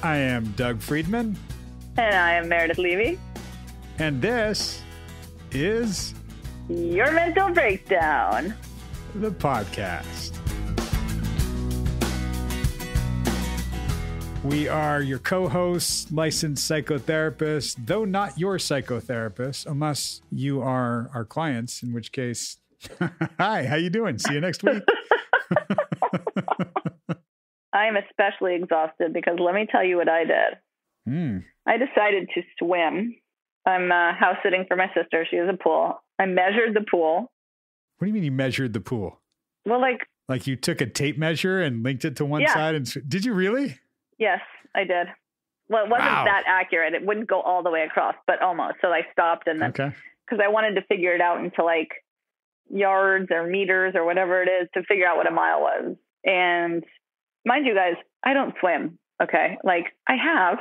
I am Doug Friedman. And I am Meredith Levy. And this is Your Mental Breakdown, the podcast. We are your co-hosts, licensed psychotherapists, though not your psychotherapist, unless you are our clients, in which case, hi, how you doing? See you next week. I am especially exhausted because let me tell you what I did. I decided to swim. I'm house sitting for my sister. She has a pool. I measured the pool. What do you mean you measured the pool? Well, like you took a tape measure and linked it to one side? And did you really? Yes, I did. Well, it wasn't that accurate. It wouldn't go all the way across, but almost. So I stopped and then, because I wanted to figure it out into like yards or meters or whatever it is to figure out what a mile was. And mind you guys, I don't swim. Okay. Like I have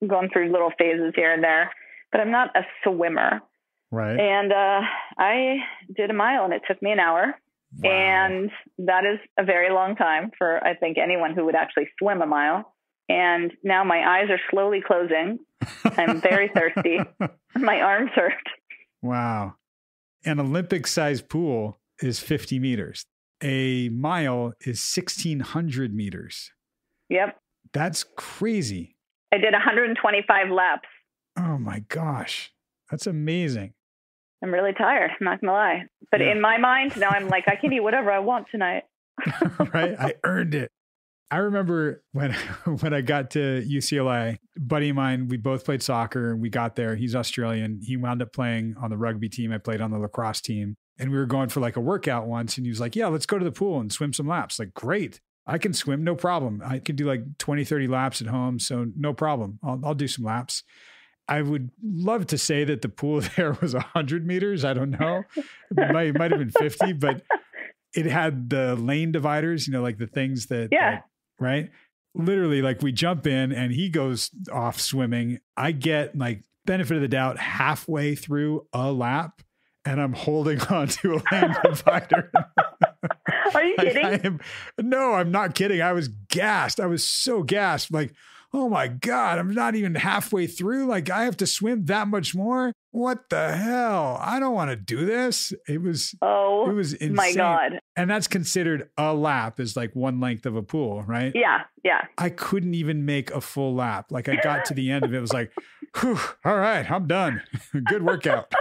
gone through little phases here and there, but I'm not a swimmer. Right. And I did a mile and it took me an hour. Wow. And that is a very long time for, I think, anyone who would actually swim a mile. And now my eyes are slowly closing. I'm very thirsty. My arms hurt. Wow. An Olympic-sized pool is 50 meters. A mile is 1,600 meters. Yep. That's crazy. I did 125 laps. Oh my gosh. That's amazing. I'm really tired. I'm not going to lie. But in my mind, now I'm like, I can eat whatever I want tonight. Right? I earned it. I remember when I got to UCLA, a buddy of mine, we both played soccer. We got there. He's Australian. He wound up playing on the rugby team. I played on the lacrosse team. And we were going for like a workout once. And he was like, yeah, let's go to the pool and swim some laps. Like, great. I can swim. No problem. I could do like 20, 30 laps at home. So no problem. I'll do some laps. I would love to say that the pool there was 100 meters. I don't know. It might have been 50, but it had the lane dividers, like the things that, right? Literally, like we jump in and he goes off swimming. I get like benefit of the doubt halfway through a lap and I'm holding on to a lane divider. Are you kidding? No, I'm not kidding. I was gassed. I was so gassed. Like, oh my God, I'm not even halfway through. Like I have to swim that much more. What the hell? I don't want to do this. It was insane. My God. And that's considered a lap is like one length of a pool, right? Yeah. Yeah. I couldn't even make a full lap. Like I got to the end of it. It was like, whew, all right, I'm done. Good workout.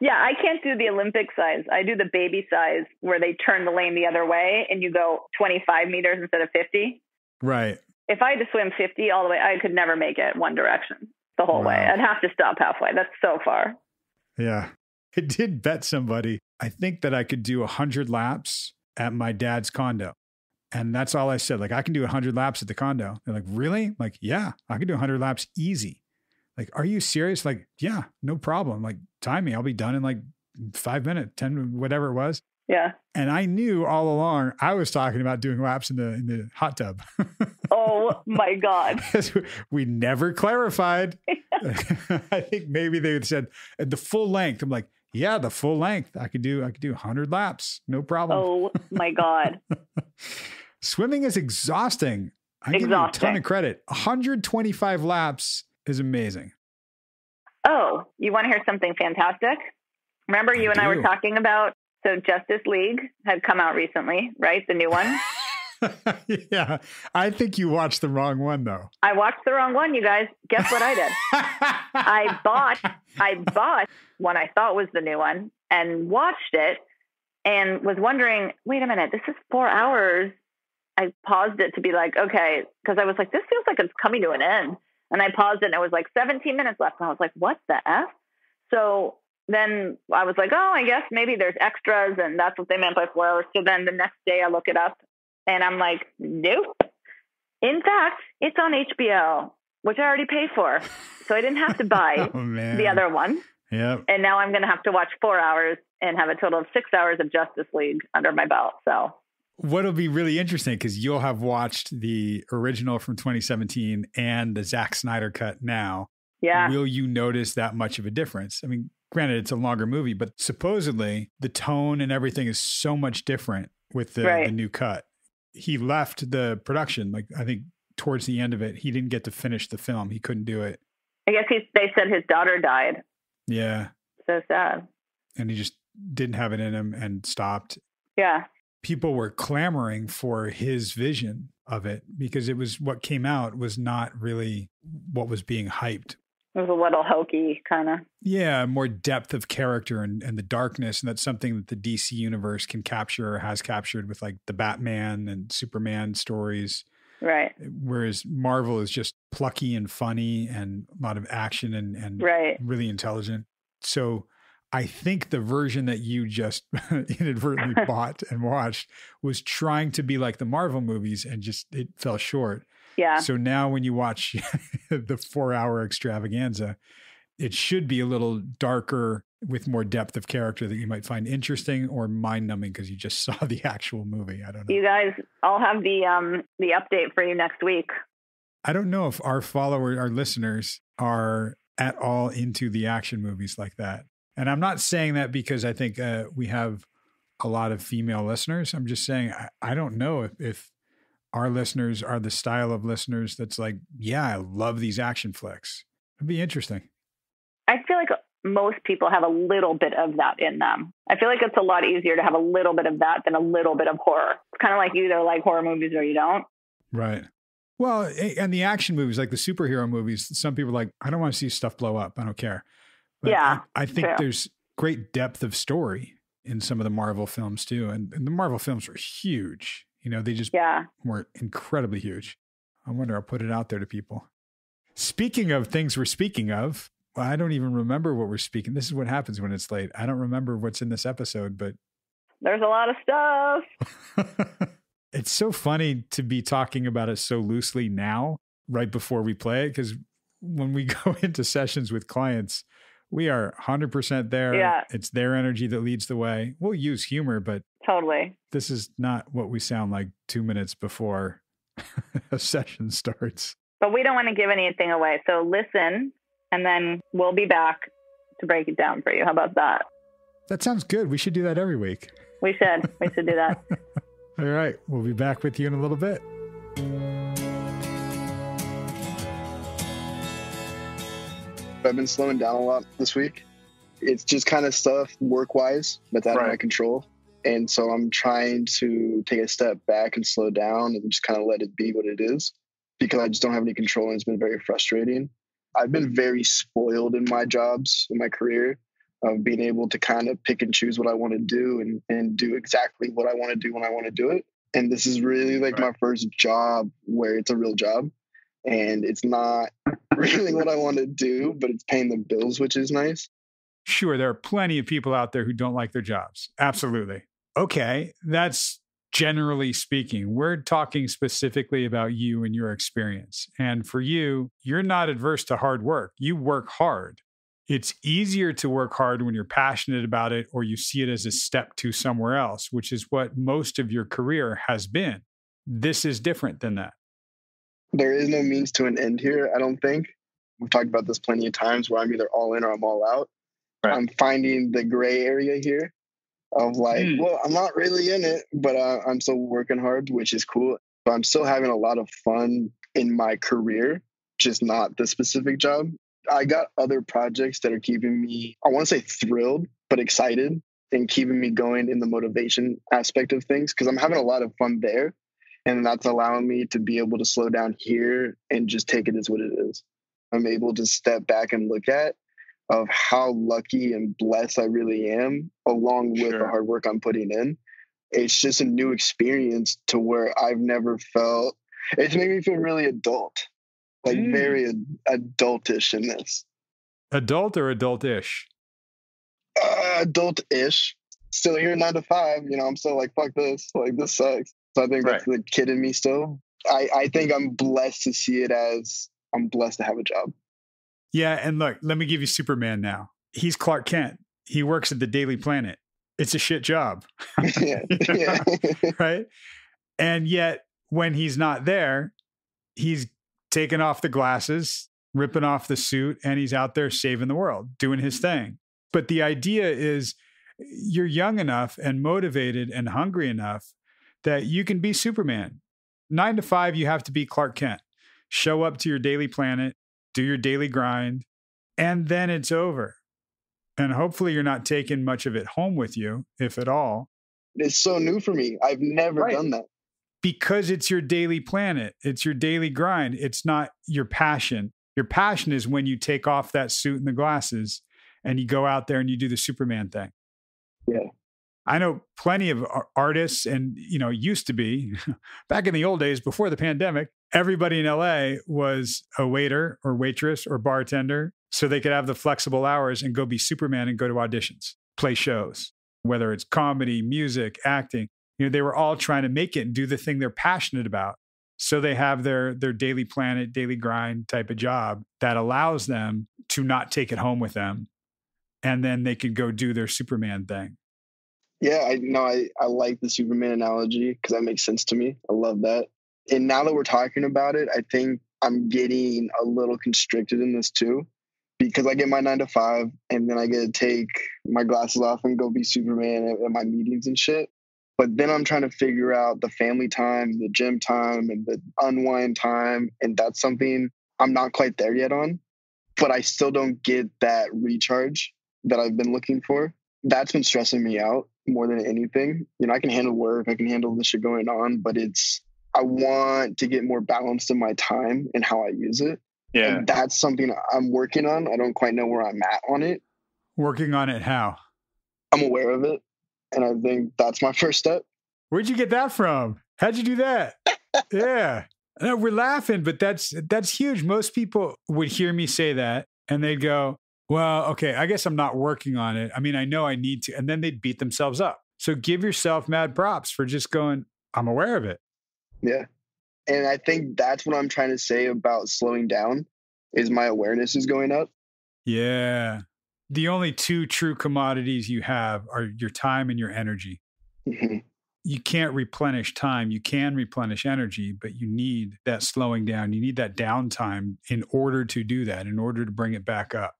Yeah. I can't do the Olympic size. I do the baby size where they turn the lane the other way and you go 25 meters instead of 50. Right. If I had to swim 50 all the way, I could never make it one direction the whole way. I'd have to stop halfway. That's so far. Yeah. I did bet somebody, I think that I could do 100 laps at my dad's condo. And that's all I said. Like, I can do 100 laps at the condo. They're like, really? I'm like, yeah, I can do 100 laps easy. Like, are you serious? Like, yeah, no problem. Like, time me. I'll be done in like 5 minutes, 10, whatever it was. Yeah. And I knew all along I was talking about doing laps in the hot tub. Oh my God. We never clarified. I think maybe they said the full length. I'm like, yeah, the full length. I could do 100 laps. No problem. Oh my God. Swimming is exhausting. I give you a ton of credit. 125 laps is amazing. Oh, you want to hear something fantastic? Remember you and I were talking about, so Justice League had come out recently, right? The new one. Yeah. I think you watched the wrong one though. I watched the wrong one, you guys. Guess what I did? I bought one I thought was the new one and watched it and was wondering, wait a minute, this is 4 hours. I paused it to be like, okay, because I was like, this feels like it's coming to an end. And I paused it and it was like 17 minutes left. And I was like, what the F? So then I was like, oh, I guess maybe there's extras and that's what they meant by 4 hours. So then the next day I look it up and I'm like, nope. In fact, it's on HBO, which I already paid for. So I didn't have to buy the other one. Yep. And now I'm going to have to watch 4 hours and have a total of 6 hours of Justice League under my belt. So what'll be really interesting, because you'll have watched the original from 2017 and the Zack Snyder cut now. Yeah. Will you notice that much of a difference? I mean, granted, it's a longer movie, but supposedly the tone and everything is so much different with the new cut. He left the production, like I think towards the end of it, he didn't get to finish the film. He couldn't do it. I guess they said his daughter died. Yeah. So sad. And he just didn't have it in him and stopped. Yeah. People were clamoring for his vision of it because it was what came out was not really what was being hyped. It was a little hokey kind of. Yeah, more depth of character and the darkness. And that's something that the DC universe can capture or has captured with like the Batman and Superman stories. Right. Whereas Marvel is just plucky and funny and a lot of action and right. really intelligent. So I think the version that you just inadvertently bought and watched was trying to be like the Marvel movies and just it fell short. Yeah. So now when you watch the 4-hour extravaganza, it should be a little darker with more depth of character that you might find interesting or mind-numbing because you just saw the actual movie. I don't know. You guys, I'll have the update for you next week. I don't know if our listeners are at all into the action movies like that. And I'm not saying that because I think we have a lot of female listeners. I'm just saying I don't know if our listeners are the style of listeners that's like, yeah, I love these action flicks. It'd be interesting. I feel like most people have a little bit of that in them. I feel like it's a lot easier to have a little bit of that than a little bit of horror. It's kind of like you either like horror movies or you don't. Right. Well, and the action movies, like the superhero movies, some people are like, I don't want to see stuff blow up. I don't care. But yeah. I think true. There's great depth of story in some of the Marvel films too. And the Marvel films were huge. You know, they just were incredibly huge. I wonder, I'll put it out there to people. Speaking of things we're speaking of, I don't even remember what we're speaking. This is what happens when it's late. I don't remember what's in this episode, but there's a lot of stuff. It's so funny to be talking about it so loosely now, right before we play it, because when we go into sessions with clients, we are 100% there. Yeah. It's their energy that leads the way. We'll use humor, but totally. This is not what we sound like 2 minutes before a session starts. But we don't want to give anything away. So listen, and then we'll be back to break it down for you. How about that? That sounds good. We should do that every week. We should. We should do that. All right. We'll be back with you in a little bit. I've been slowing down a lot this week. It's just kind of stuff work-wise that's out of my control. And so I'm trying to take a step back and slow down and just kind of let it be what it is because I just don't have any control and it's been very frustrating. I've been very spoiled in my jobs, in my career, of being able to kind of pick and choose what I want to do and do exactly what I want to do when I want to do it. And this is really like my first job where it's a real job. And it's not really what I want to do, but it's paying the bills, which is nice. Sure, there are plenty of people out there who don't like their jobs. Absolutely. Okay, that's generally speaking. We're talking specifically about you and your experience. And for you, you're not adverse to hard work. You work hard. It's easier to work hard when you're passionate about it or you see it as a step to somewhere else, which is what most of your career has been. This is different than that. There is no means to an end here, I don't think. We've talked about this plenty of times where I'm either all in or I'm all out. Right. I'm finding the gray area here of like, well, I'm not really in it, but I'm still working hard, which is cool. But I'm still having a lot of fun in my career, just not the specific job. I got other projects that are keeping me, I want to say thrilled, but excited and keeping me going in the motivation aspect of things because I'm having a lot of fun there. And that's allowing me to be able to slow down here and just take it as what it is. I'm able to step back and look at of how lucky and blessed I really am, along with the hard work I'm putting in. It's just a new experience to where I've never felt, it's made me feel really adult, like very adultish in this. Adult or adult-ish? Adult-ish. Still here 9 to 5, I'm still like, fuck this, like this sucks. So I think that's the kid in me still. I think I'm blessed to see it as I'm blessed to have a job. Yeah. And look, let me give you Superman now. He's Clark Kent. He works at the Daily Planet. It's a shit job. Right? And yet when he's not there, he's taking off the glasses, ripping off the suit, and he's out there saving the world, doing his thing. But the idea is you're young enough and motivated and hungry enough that you can be Superman. 9 to 5, you have to be Clark Kent. show up to your daily planet, do your daily grind, and then it's over. And hopefully you're not taking much of it home with you, if at all. It's so new for me. I've never done that. Because it's your daily planet. It's your daily grind. It's not your passion. Your passion is when you take off that suit and the glasses and you go out there and you do the Superman thing. Yeah. I know plenty of artists and, used to be back in the old days before the pandemic, everybody in LA was a waiter or waitress or bartender so they could have the flexible hours and go be Superman and go to auditions, play shows, whether it's comedy, music, acting. They were all trying to make it and do the thing they're passionate about. So they have their daily planet, daily grind type of job that allows them to not take it home with them. And then they could go do their Superman thing. Yeah, I like the Superman analogy because that makes sense to me. I love that. And now that we're talking about it, I think I'm getting a little constricted in this too, because I get my 9 to 5 and then I get to take my glasses off and go be Superman at my meetings and shit. But then I'm trying to figure out the family time, the gym time, and the unwind time. And that's something I'm not quite there yet on, but I still don't get that recharge that I've been looking for. That's been stressing me out more than anything. I can handle work, I can handle the shit going on, but I want to get more balanced in my time and how I use it. Yeah. And that's something I'm working on. I don't quite know where I'm at on it. Working on it how? I'm aware of it. And I think that's my first step. Where'd you get that from? How'd you do that? Yeah. No, we're laughing, but that's huge. Most people would hear me say that and they'd go, well, okay, I guess I'm not working on it. I mean, I know I need to. And then they'd beat themselves up. So give yourself mad props for just going, I'm aware of it. Yeah. And I think that's what I'm trying to say about slowing down is my awareness is going up. Yeah. The only two true commodities you have are your time and your energy. Mm-hmm. You can't replenish time. You can replenish energy, but you need that slowing down. You need that downtime in order to do that, in order to bring it back up.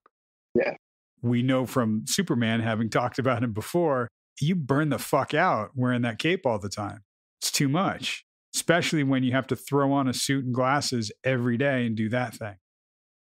Yeah. We know from Superman, having talked about him before, you burn the fuck out wearing that cape all the time. It's too much, especially when you have to throw on a suit and glasses every day and do that thing.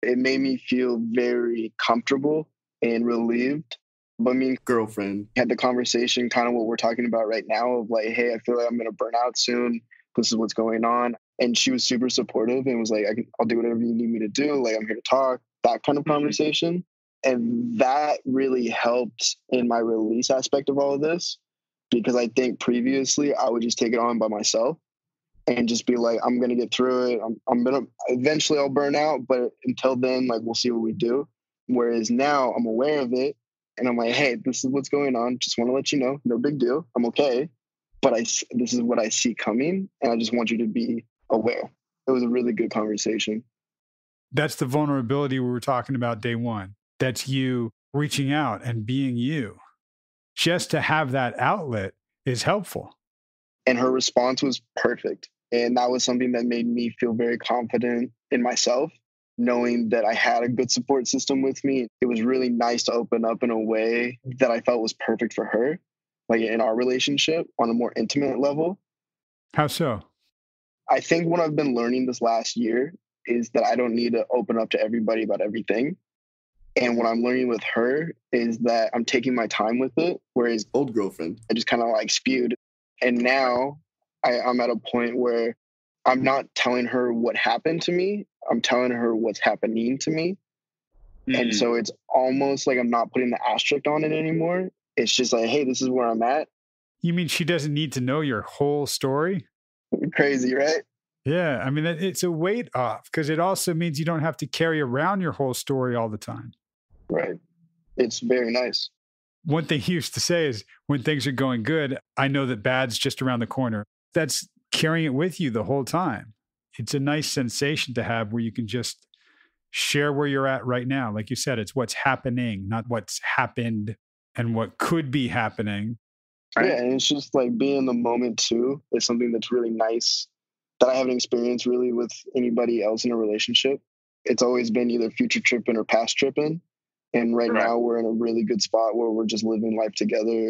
It made me feel very comfortable and relieved. But me and girlfriend had the conversation, kind of what we're talking about right now, of like, hey, I feel like I'm going to burn out soon. This is what's going on. And she was super supportive and was like, I'll do whatever you need me to do. Like, I'm here to talk, that kind of conversation. And that really helped in my release aspect of all of this, because I think previously I would just take it on by myself and just be like, I'm going to get through it. I'm going to eventually I'll burn out, but until then, like, we'll see what we do. Whereas now I'm aware of it and I'm like, hey, this is what's going on. Just want to let you know, no big deal. I'm okay. But this is what I see coming. And I just want you to be aware. It was a really good conversation. That's the vulnerability we were talking about day one. That's you reaching out and being you. Just to have that outlet is helpful. And her response was perfect. And that was something that made me feel very confident in myself, knowing that I had a good support system with me. It was really nice to open up in a way that I felt was perfect for her, like in our relationship on a more intimate level. How so? I think what I've been learning this last year is that I don't need to open up to everybody about everything. And what I'm learning with her is that I'm taking my time with it, whereas old girlfriend, I just kind of like spewed. And now I'm at a point where I'm not telling her what happened to me. I'm telling her what's happening to me. Mm-hmm. And so it's almost like I'm not putting the asterisk on it anymore. It's just like, hey, this is where I'm at. You mean she doesn't need to know your whole story? Crazy, right? Yeah. I mean, it's a weight off because it also means you don't have to carry around your whole story all the time. Right. It's very nice. One thing he used to say is when things are going good, I know that bad's just around the corner. That's carrying it with you the whole time. It's a nice sensation to have where you can just share where you're at right now. Like you said, it's what's happening, not what's happened and what could be happening. Right? Yeah, and it's just like being in the moment too is something that's really nice that I haven't experienced really with anybody else in a relationship. It's always been either future tripping or past tripping. And right now we're in a really good spot where we're just living life together.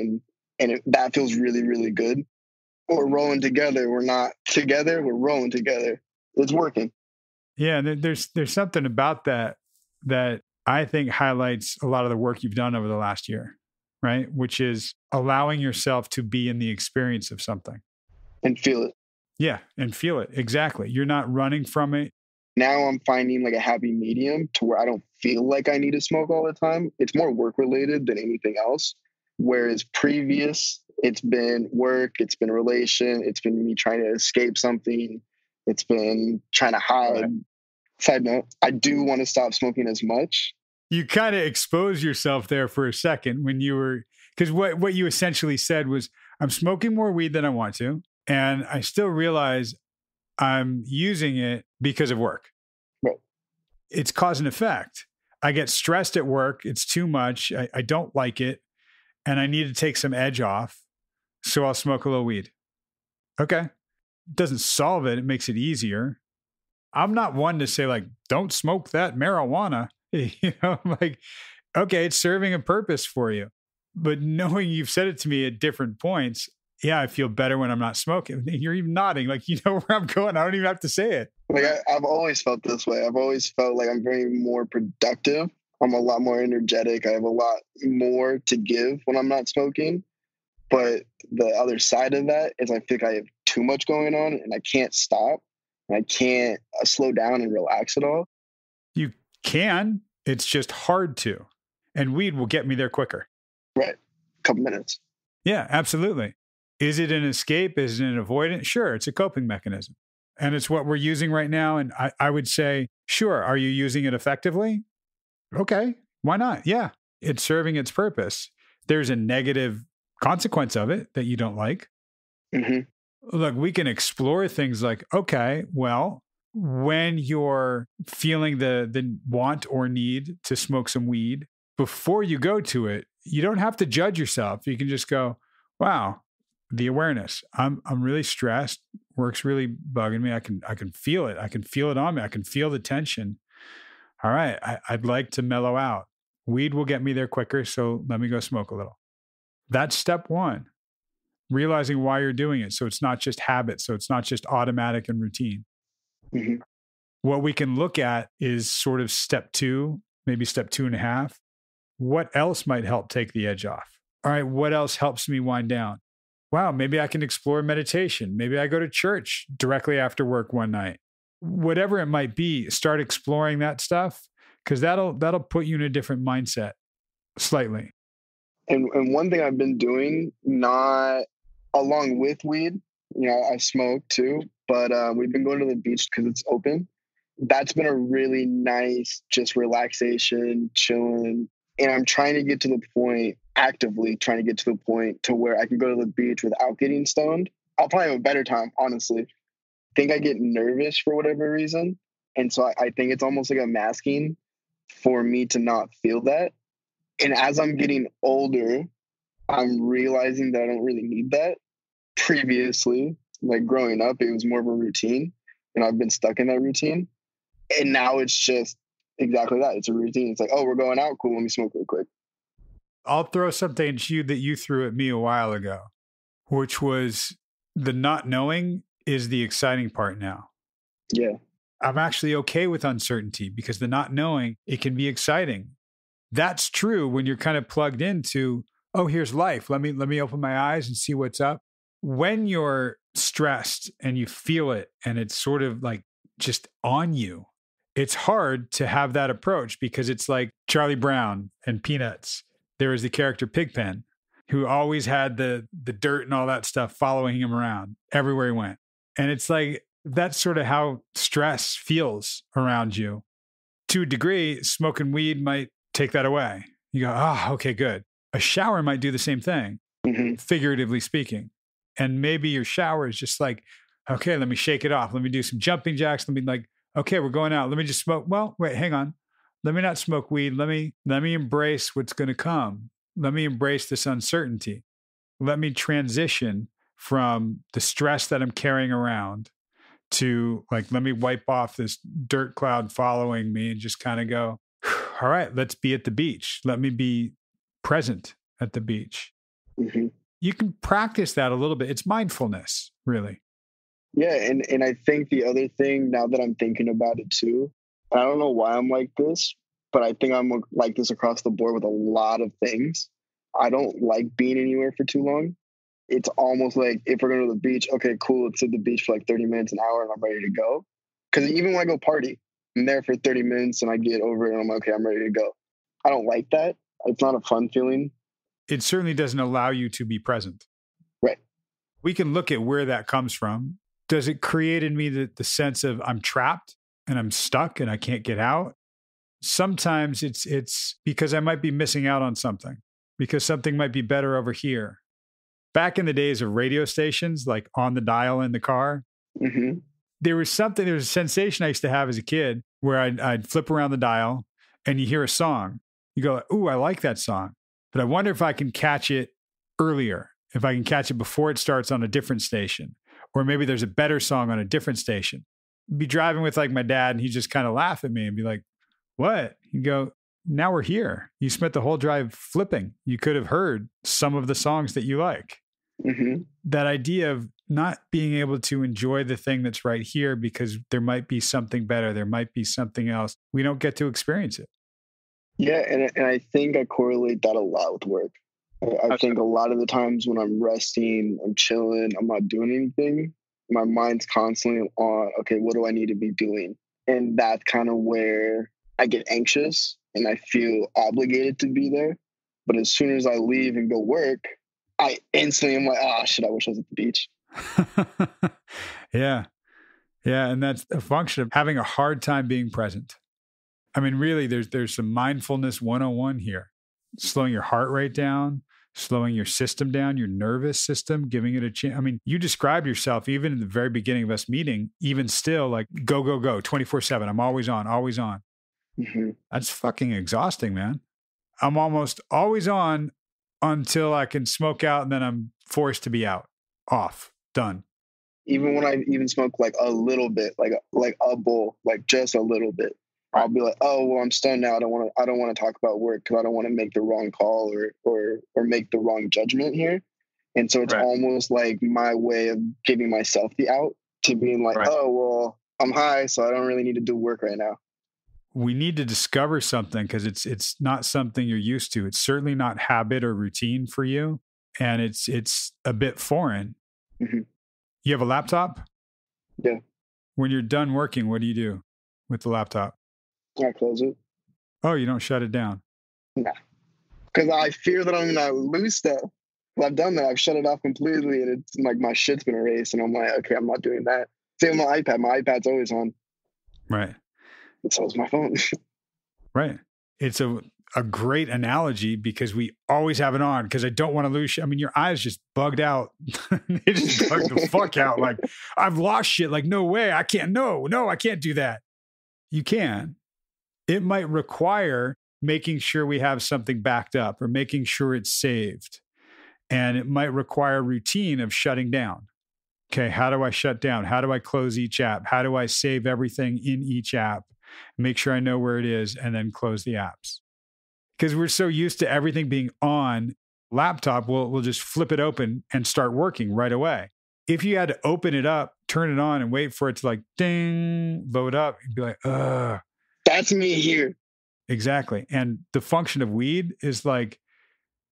And that feels really, really good. We're rolling together. We're not together. We're rolling together. It's working. Yeah. And there's something about that I think highlights a lot of the work you've done over the last year, right? Which is allowing yourself to be in the experience of something. And feel it. Yeah. And feel it. Exactly. You're not running from it. Now I'm finding like a happy medium to where I don't feel like I need to smoke all the time. It's more work related than anything else. Whereas previous, it's been work, it's been relation, it's been me trying to escape something, it's been trying to hide. Right. Side note, I do want to stop smoking as much. You kind of exposed yourself there for a second when you were, because what you essentially said was, I'm smoking more weed than I want to, and I still realize I'm using it because of work. Right. It's cause and effect. I get stressed at work. It's too much. I don't like it. And I need to take some edge off. So I'll smoke a little weed. Okay. It doesn't solve it. It makes it easier. I'm not one to say like, don't smoke that marijuana. You know, I'm like, okay, it's serving a purpose for you. But knowing you've said it to me at different points, yeah, I feel better when I'm not smoking. You're even nodding, like you know where I'm going. I don't even have to say it. Like I've always felt this way. I've always felt like I'm very more productive. I'm a lot more energetic. I have a lot more to give when I'm not smoking. But the other side of that is I think I have too much going on and I can't stop. And I can't slow down and relax at all. You can. It's just hard to. And weed will get me there quicker. Right. A couple minutes. Yeah, absolutely. Is it an escape? Is it an avoidance? Sure, it's a coping mechanism. And it's what we're using right now. And I would say, sure, are you using it effectively? Okay, why not? Yeah, it's serving its purpose. There's a negative consequence of it that you don't like. Mm-hmm. Look, we can explore things like, okay, well, when you're feeling the want or need to smoke some weed, before you go to it, you don't have to judge yourself. You can just go, wow, the awareness. I'm really stressed. Work's really bugging me. I can feel it. I can feel it on me. I can feel the tension. All right, I'd like to mellow out. Weed will get me there quicker, so let me go smoke a little. That's step one. Realizing why you're doing it. So it's not just habit. So it's not just automatic and routine. Mm-hmm. What we can look at is sort of step two, maybe step 2.5. What else might help take the edge off? All right, what else helps me wind down? Wow, maybe I can explore meditation. Maybe I go to church directly after work one night. Whatever it might be, start exploring that stuff because that'll put you in a different mindset slightly. And one thing I've been doing, not along with weed, you know, I smoke too, but we've been going to the beach because it's open. That's been a really nice, just relaxation, chilling. And I'm trying to get to the point, actively trying to get to the point to where I can go to the beach without getting stoned. I'll probably have a better time, honestly. I think I get nervous for whatever reason. And so I think it's almost like a masking for me to not feel that. And as I'm getting older, I'm realizing that I don't really need that. Previously, like growing up, it was more of a routine. And I've been stuck in that routine. And now it's just exactly that. It's a routine. It's like, oh, we're going out. Cool. Let me smoke real quick. I'll throw something at you that you threw at me a while ago, which was the not knowing is the exciting part now. Yeah. I'm actually okay with uncertainty because the not knowing, it can be exciting. That's true when you're kind of plugged into, oh, here's life. Let me open my eyes and see what's up. When you're stressed and you feel it and it's sort of like just on you, it's hard to have that approach because it's like Charlie Brown and Peanuts. There was the character Pigpen who always had the dirt and all that stuff following him around everywhere he went. And it's like, that's sort of how stress feels around you. To a degree, smoking weed might take that away. You go, oh, okay, good. A shower might do the same thing, figuratively speaking. And maybe your shower is just like, okay, let me shake it off. Let me do some jumping jacks. Let me like, okay, we're going out. Let me just smoke. Well, wait, hang on. Let me not smoke weed. Let me embrace what's going to come. Let me embrace this uncertainty. Let me transition from the stress that I'm carrying around to like, let me wipe off this dirt cloud following me and just kind of go, all right, let's be at the beach. Let me be present at the beach. Mm-hmm. You can practice that a little bit. It's mindfulness, really. Yeah, and I think the other thing, now that I'm thinking about it too, and I don't know why I'm like this, but I think I'm like this across the board with a lot of things. I don't like being anywhere for too long. It's almost like if we're going to the beach, okay, cool, let's hit the beach for like 30 minutes, an hour, and I'm ready to go. Because even when I go party, I'm there for 30 minutes and I get over it and I'm like, okay, I'm ready to go. I don't like that. It's not a fun feeling. It certainly doesn't allow you to be present. Right. We can look at where that comes from. Does it create in me the sense of I'm trapped and I'm stuck and I can't get out? Sometimes it's because I might be missing out on something, because something might be better over here. Back in the days of radio stations, like on the dial in the car, Mm-hmm. there was a sensation I used to have as a kid where I'd flip around the dial and you hear a song. You go, ooh, I like that song, but I wonder if I can catch it earlier, if I can catch it before it starts on a different station, or maybe there's a better song on a different station. Be driving with like my dad and he'd just kind of laugh at me and be like, what? He'd go, now we're here. You spent the whole drive flipping. You could have heard some of the songs that you like. Mm-hmm. That idea of not being able to enjoy the thing that's right here because there might be something better, there might be something else. We don't get to experience it. Yeah, and I think I correlate that a lot with work. I think a lot of the times when I'm resting, I'm chilling, I'm not doing anything, my mind's constantly on, okay, what do I need to be doing? And that's kind of where I get anxious and I feel obligated to be there. But as soon as I leave and go work, I instantly am like, oh, shit, I wish I was at the beach. Yeah. Yeah. And that's a function of having a hard time being present. I mean, really, there's some mindfulness 101 here. Slowing your heart rate down, slowing your system down, your nervous system, giving it a chance. I mean, you described yourself even in the very beginning of us meeting, even still like go, 24/7. I'm always on, always on. Mm-hmm. That's fucking exhausting, man. I'm almost always on until I can smoke out and then I'm forced to be out, off, done. Even when I even smoke like a little bit, like a bowl, like just a little bit, I'll be like, oh, well, I'm stoned now. I don't want to talk about work because I don't want to make the wrong call or make the wrong judgment here. And so it's almost like my way of giving myself the out to being like, oh, well, I'm high, so I don't really need to do work right now. We need to discover something because it's not something you're used to. It's certainly not habit or routine for you. And it's a bit foreign. Mm-hmm. You have a laptop? Yeah. When you're done working, what do you do with the laptop? I close it. Oh, you don't shut it down? No. Because I fear that I'm going to lose stuff. Well, I've done that. I've shut it off completely and it's like my shit's been erased. And I'm like, okay, I'm not doing that. Same with my iPad. My iPad's always on. Right. And so is my phone. Right. It's a great analogy because we always have it on because I don't want to lose shit. I mean, your eyes just bugged out. They just bugged the fuck out. Like, I've lost shit. Like, no way. I can't. No, I can't do that. You can. It might require making sure we have something backed up or making sure it's saved. And it might require a routine of shutting down. Okay, how do I shut down? How do I close each app? How do I save everything in each app? Make sure I know where it is and then close the apps. Because we're so used to everything being on laptop, we'll just flip it open and start working right away. If you had to open it up, turn it on and wait for it to like ding, load up, you'd be like, ugh. That's me here. Exactly. And the function of weed is like,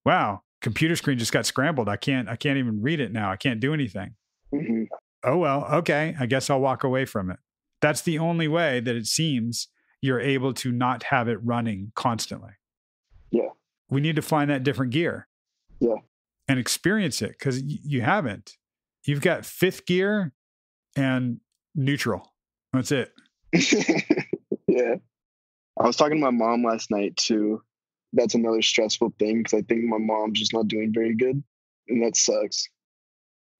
wow, computer screen just got scrambled. I can't even read it now. I can't do anything. Mm-hmm. Oh, well, okay. I guess I'll walk away from it. That's the only way that it seems you're able to not have it running constantly. Yeah. We need to find that different gear. Yeah. And experience it because you haven't. You've got fifth gear and neutral. That's it. Yeah. I was talking to my mom last night too. That's another stressful thing because I think my mom's just not doing very good. And that sucks.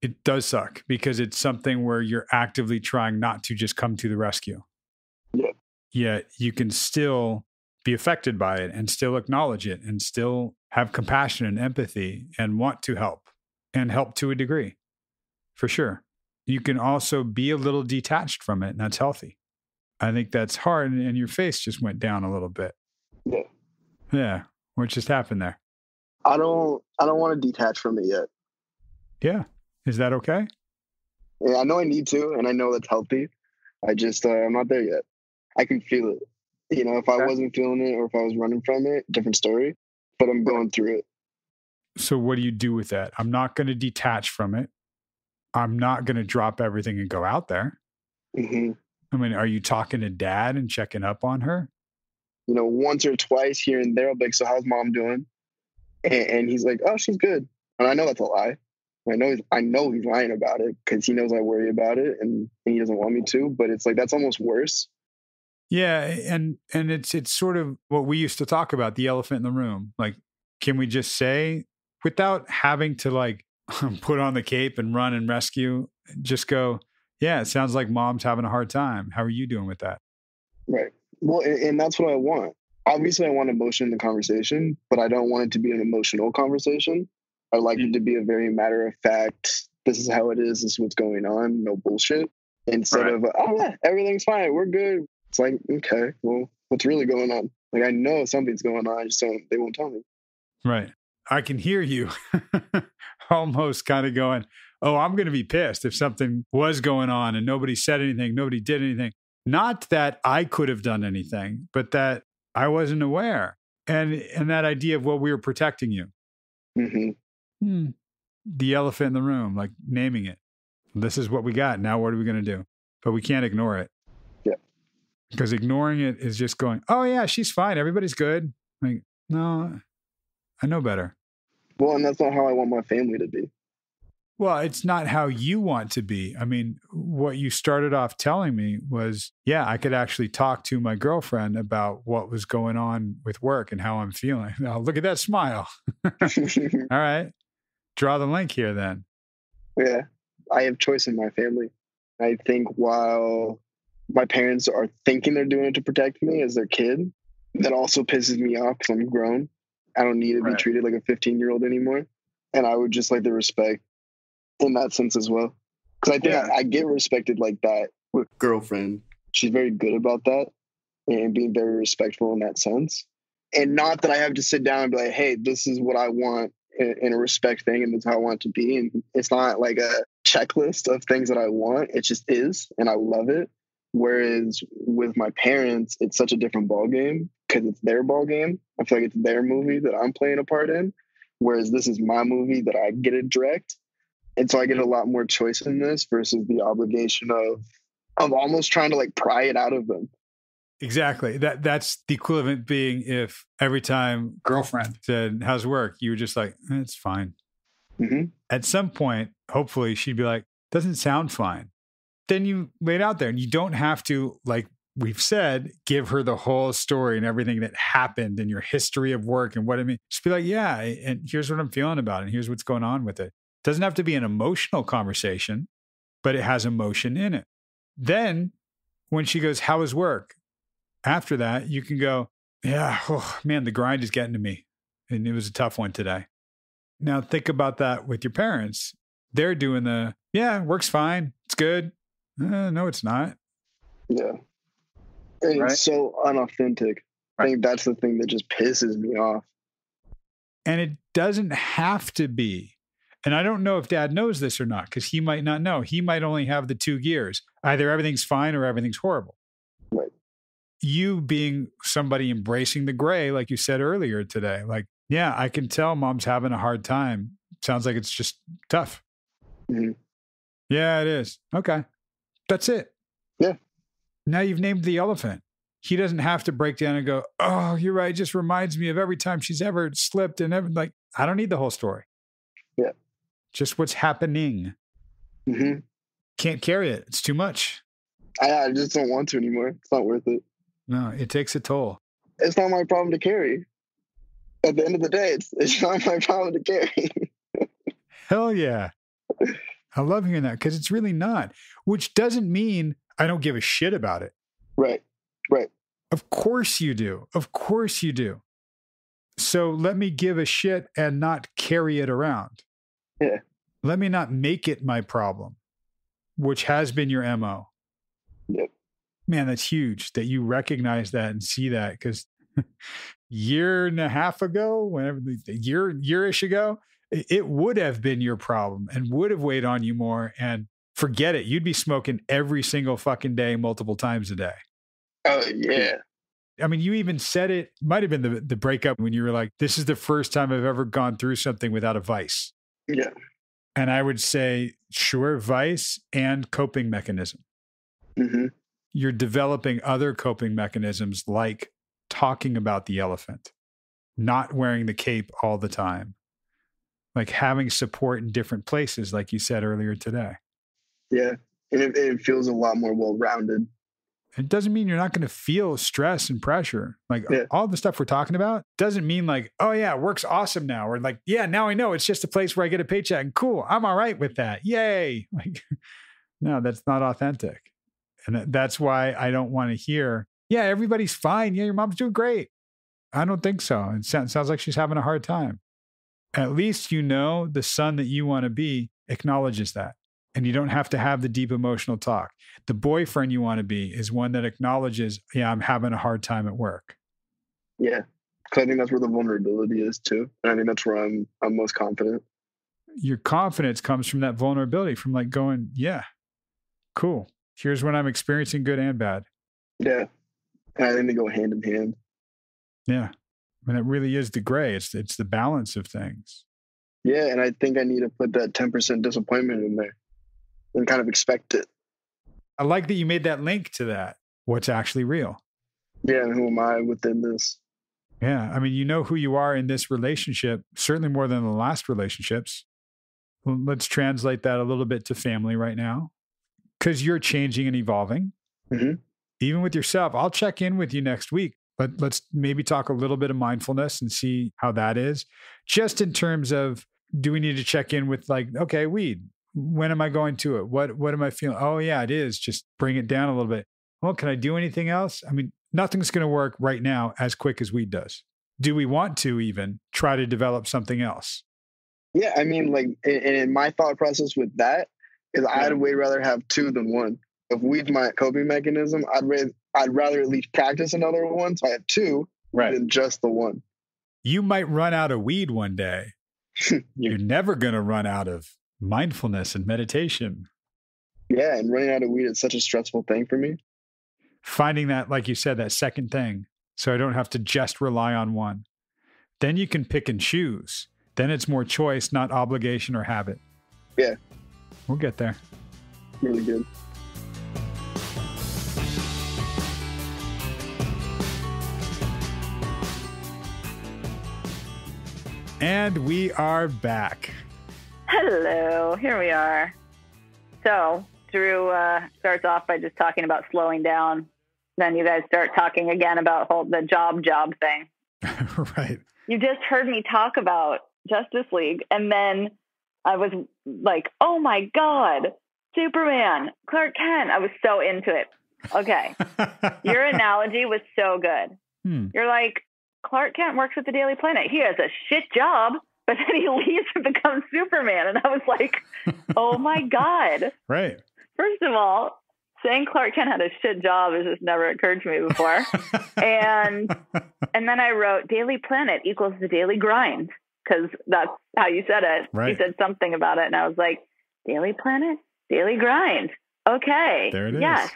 It does suck because it's something where you're actively trying not to just come to the rescue. Yeah. Yet you can still be affected by it and still acknowledge it and still have compassion and empathy and want to help and help to a degree. For sure. You can also be a little detached from it and that's healthy. I think that's hard and your face just went down a little bit. Yeah. Yeah. What just happened there? I don't want to detach from it yet. Yeah. Is that okay? Yeah, I know I need to, and I know that's healthy. I just, I'm not there yet. I can feel it. You know, if I wasn't feeling it or if I was running from it, different story, but I'm going through it. So what do you do with that? I'm not going to detach from it. I'm not going to drop everything and go out there. Mm-hmm. I mean, are you talking to dad and checking up on her? You know, once or twice here and there, I'll be like, so how's mom doing? And he's like, oh, she's good. And I know that's a lie. I know he's lying about it because he knows I worry about it and he doesn't want me to. But it's like that's almost worse. Yeah, and it's sort of what we used to talk about, the elephant in the room. Like, can we just say, without having to like put on the cape and run and rescue, just go, yeah, it sounds like mom's having a hard time. How are you doing with that? Right. Well, and that's what I want. Obviously, I want emotion in the conversation, but I don't want it to be an emotional conversation. I like it to be a very matter of fact, this is how it is, this is what's going on, no bullshit. Instead of, oh yeah, everything's fine, we're good. It's like, okay, well, what's really going on? Like, I know something's going on, I just they won't tell me. Right. I can hear you almost kind of going, oh, I'm going to be pissed if something was going on and nobody said anything, nobody did anything. Not that I could have done anything, but that I wasn't aware. And that idea of, well, we were protecting you. Mm-hmm. The elephant in the room, like naming it. This is what we got. Now what are we going to do? But we can't ignore it. Yeah. Because ignoring it is just going, oh yeah, she's fine. Everybody's good. Like, no, I know better. Well, and that's not how I want my family to be. Well, it's not how you want to be. I mean, what you started off telling me was, yeah, I could actually talk to my girlfriend about what was going on with work and how I'm feeling. Now, look at that smile. All right. Draw the link here then. Yeah. I have choice in my family. I think while my parents are thinking they're doing it to protect me as their kid, that also pisses me off because I'm grown. I don't need to be treated like a 15-year-old anymore. And I would just like the respect in that sense as well. Because I think I get respected like that with girlfriend. She's very good about that and being very respectful in that sense. And not that I have to sit down and be like, hey, this is what I want in a respect thing and this is how I want it to be. And it's not like a checklist of things that I want. It just is. And I love it. Whereas with my parents, it's such a different ball game because it's their ball game. I feel like it's their movie that I'm playing a part in. Whereas this is my movie that I get it direct. And so I get a lot more choice in this versus the obligation of almost trying to like pry it out of them. Exactly. That's the equivalent being if every time girlfriend said, how's work? You were just like, it's fine. Mm-hmm. At some point, hopefully she'd be like, doesn't sound fine. Then you lay it out there and you don't have to, like we've said, give her the whole story and everything that happened and your history of work and what I mean. Just be like, yeah, and here's what I'm feeling about it. And here's what's going on with it. Doesn't have to be an emotional conversation, but it has emotion in it. Then when she goes, how is work? After that, you can go, yeah, oh man, the grind is getting to me. And it was a tough one today. Now think about that with your parents. They're doing work's fine. It's good. No, it's not. Yeah. And it's so unauthentic. I think that's the thing that just pisses me off. And it doesn't have to be. And I don't know if dad knows this or not, because he might not know. He might only have the two gears. Either everything's fine or everything's horrible. Right. You being somebody embracing the gray, like you said earlier today, like, yeah, I can tell mom's having a hard time. Sounds like it's just tough. Mm-hmm. Yeah, it is. Okay. That's it. Yeah. Now you've named the elephant. He doesn't have to break down and go, oh, you're right. It just reminds me of every time she's ever slipped and ever, like, I don't need the whole story. Yeah. Just what's happening. Mm-hmm. Can't carry it. It's too much. I just don't want to anymore. It's not worth it. No, it takes a toll. It's not my problem to carry. At the end of the day, it's not my problem to carry. Hell yeah. I love hearing that because it's really not, which doesn't mean I don't give a shit about it. Right. Of course you do. Of course you do. So let me give a shit and not carry it around. Yeah. Let me not make it my problem, which has been your MO. Yep. Man, that's huge that you recognize that and see that because year and a half ago, whenever year-ish ago, it would have been your problem and would have weighed on you more. And forget it. You'd be smoking every single fucking day, multiple times a day. Oh, yeah. I mean, you even said it might have been the breakup when you were like, this is the first time I've ever gone through something without a vice. Yeah. And I would say, sure, vice and coping mechanism. Mm-hmm. You're developing other coping mechanisms like talking about the elephant, not wearing the cape all the time, like having support in different places, like you said earlier today. Yeah. And it feels a lot more well-rounded. It doesn't mean you're not going to feel stress and pressure. Like all the stuff we're talking about doesn't mean like, oh yeah, work's awesome now. Or like, yeah, now I know it's just a place where I get a paycheck and cool. I'm all right with that. Yay. Like, no, that's not authentic. And that's why I don't want to hear, yeah, everybody's fine. Yeah, your mom's doing great. I don't think so. It sounds like she's having a hard time. At least you know the son that you want to be acknowledges that. And you don't have to have the deep emotional talk. The boyfriend you want to be is one that acknowledges, yeah, I'm having a hard time at work. Yeah. Because I think that's where the vulnerability is too. And I think that's where I'm most confident. Your confidence comes from that vulnerability, from like going, yeah, cool. Here's when I'm experiencing good and bad. Yeah. And I think they go hand in hand. Yeah. And it really is the gray. It's the balance of things. Yeah. And I think I need to put that 10% disappointment in there and kind of expect it. I like that you made that link to that. What's actually real? Yeah. And who am I within this? Yeah. I mean, you know who you are in this relationship, certainly more than the last relationships. Well, let's translate that a little bit to family right now, because you're changing and evolving. Mm-hmm. Even with yourself. I'll check in with you next week, but let's maybe talk a little bit of mindfulness and see how that is. Just in terms of, do we need to check in with like, okay, weed, when am I going to it? What am I feeling? Oh yeah, it is. Just bring it down a little bit. Well, can I do anything else? I mean, nothing's going to work right now as quick as weed does. Do we want to even try to develop something else? Yeah. I mean, like, in my thought process with that is I'd way rather have two than one. If weed's my coping mechanism, I'd rather at least practice another one. So I have two than just the one. You might run out of weed one day. You're never going to run out of mindfulness and meditation. Yeah. And running out of weed is such a stressful thing for me. Finding that, like you said, that second thing. So I don't have to just rely on one. Then you can pick and choose. Then it's more choice, not obligation or habit. Yeah. We'll get there. Really good. And we are back. Hello, here we are. So Drew starts off by just talking about slowing down. Then you guys start talking again about the job thing. Right. You just heard me talk about Justice League, and then I was like, oh my God, Superman, Clark Kent. I was so into it. Okay. Your analogy was so good. You're like, Clark Kent works at the Daily Planet. He has a shit job, but then he leaves and becomes Superman. And I was like, oh my God. Right. First of all, saying Clark Kent had a shit job has just never occurred to me before. and then I wrote Daily Planet equals the daily grind, because that's how you said it. Right. You said something about it. And I was like, Daily Planet, daily grind. Okay. There it is. Yes.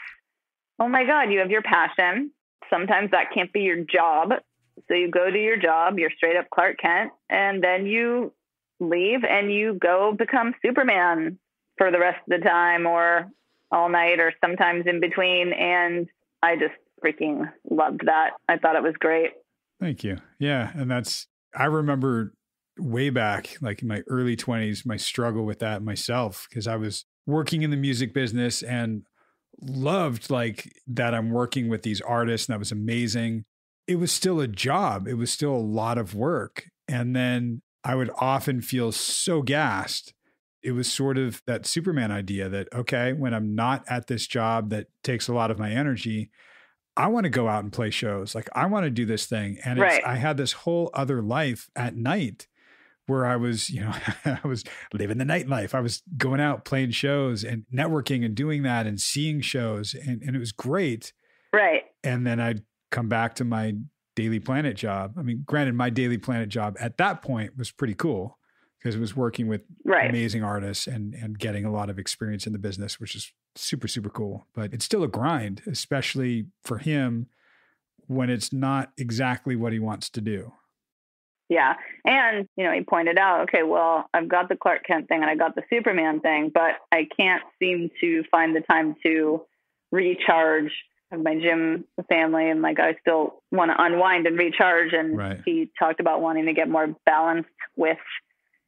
Oh my God. You have your passion. Sometimes that can't be your job. So you go to your job, you're straight up Clark Kent, and then you leave and you go become Superman for the rest of the time or all night or sometimes in between. And I just freaking loved that. I thought it was great. Thank you. Yeah. And I remember way back, like in my early 20s, my struggle with that myself, because I was working in the music business and loved like that I'm working with these artists, and that was amazing. It was still a job. It was still a lot of work. And then I would often feel so gassed. It was sort of that Superman idea that, okay, when I'm not at this job that takes a lot of my energy, I want to go out and play shows. Like I want to do this thing. And I had this whole other life at night where I was, I was living the nightlife. I was going out playing shows and networking and doing that and seeing shows. And it was great. Right. And then I'd come back to my Daily Planet job. I mean, granted, my Daily Planet job at that point was pretty cool because it was working with Right. amazing artists and getting a lot of experience in the business, which is super, super cool. But it's still a grind, especially for him when it's not exactly what he wants to do. Yeah. And, you know, he pointed out, okay, well, I've got the Clark Kent thing and I got the Superman thing, but I can't seem to find the time to recharge my gym, the family, and like I still want to unwind and recharge. And Right. he talked about wanting to get more balanced with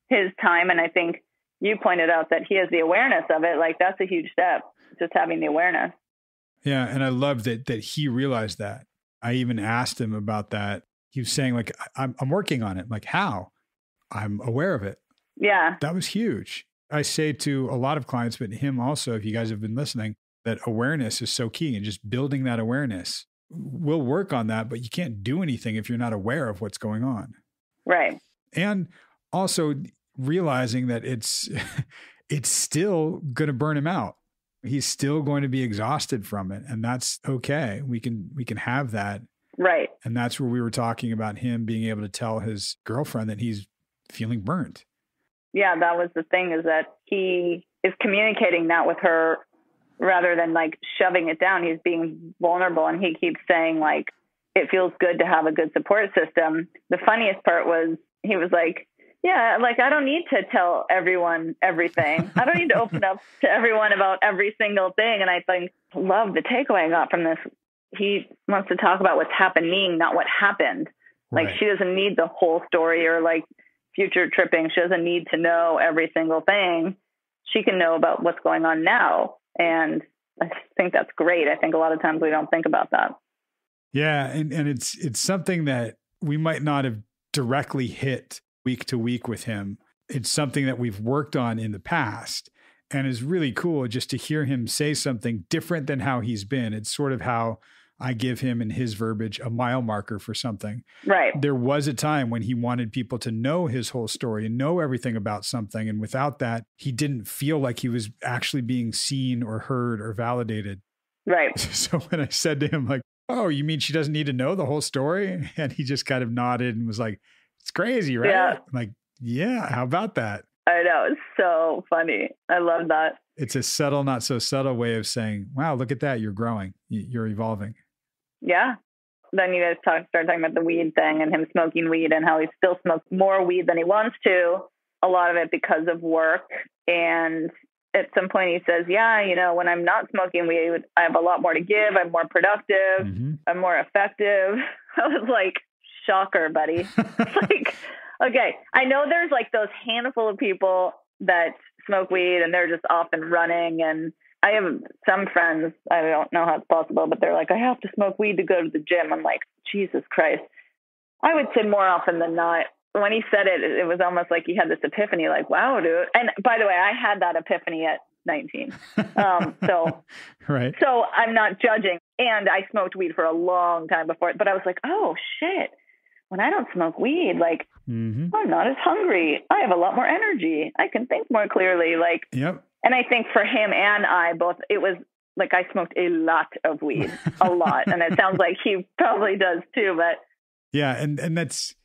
his time. And I think you pointed out that he has the awareness of it. Like that's a huge step, just having the awareness. Yeah. And I love that he realized that. I even asked him about that. He was saying like, I'm working on it. I'm like, how? I'm aware of it. Yeah. That was huge. I say to a lot of clients, but him also, if you guys have been listening, that awareness is so key, and just building that awareness. We'll work on that, but you can't do anything if you're not aware of what's going on. Right. And also realizing that it's still going to burn him out. He's still going to be exhausted from it. And that's okay. We can have that. Right. And that's where we were talking about him being able to tell his girlfriend that he's feeling burnt. Yeah, that was the thing, is that he is communicating that with her rather than like shoving it down. He's being vulnerable, and he keeps saying like, it feels good to have a good support system. The funniest part was he was like, yeah, like I don't need to tell everyone everything. I don't need to open up to everyone about every single thing. And I think, love the takeaway I got from this. He wants to talk about what's happening, not what happened. Like Right. she doesn't need the whole story or like future tripping. She doesn't need to know every single thing. She can know about what's going on now. And I think that's great. I think a lot of times we don't think about that. Yeah. And it's something that we might not have directly hit week to week with him. It's something that we've worked on in the past, and is really cool just to hear him say something different than how he's been. It's sort of how I give him, in his verbiage, a mile marker for something. Right. There was a time when he wanted people to know his whole story and know everything about something. And without that, he didn't feel like he was actually being seen or heard or validated. Right. So when I said to him, like, oh, you mean she doesn't need to know the whole story? And he just kind of nodded and was like, it's crazy, right? Yeah. I'm like, yeah, how about that? I know. It's so funny. I love that. It's a subtle, not so subtle way of saying, wow, look at that. You're growing. You're evolving. Yeah. Then you guys start talking about the weed thing and him smoking weed and how he still smokes more weed than he wants to. A lot of it because of work. And at some point he says, yeah, you know, when I'm not smoking weed, I have a lot more to give. I'm more productive. Mm-hmm. I'm more effective. I was like, shocker, buddy. It's like, okay, I know there's like those handful of people that smoke weed and they're just off and running. And I have some friends, I don't know how it's possible, but they're like, I have to smoke weed to go to the gym. I'm like, Jesus Christ. I would say more often than not. When he said it, it was almost like he had this epiphany, like, wow, dude. And by the way, I had that epiphany at 19. Right. So I'm not judging. And I smoked weed for a long time before it, but I was like, oh shit. When I don't smoke weed, like Mm-hmm. I'm not as hungry. I have a lot more energy. I can think more clearly. Like, Yep. and I think for him and I both, it was like I smoked a lot of weed, a lot. And it sounds like he probably does too, but. Yeah. And that's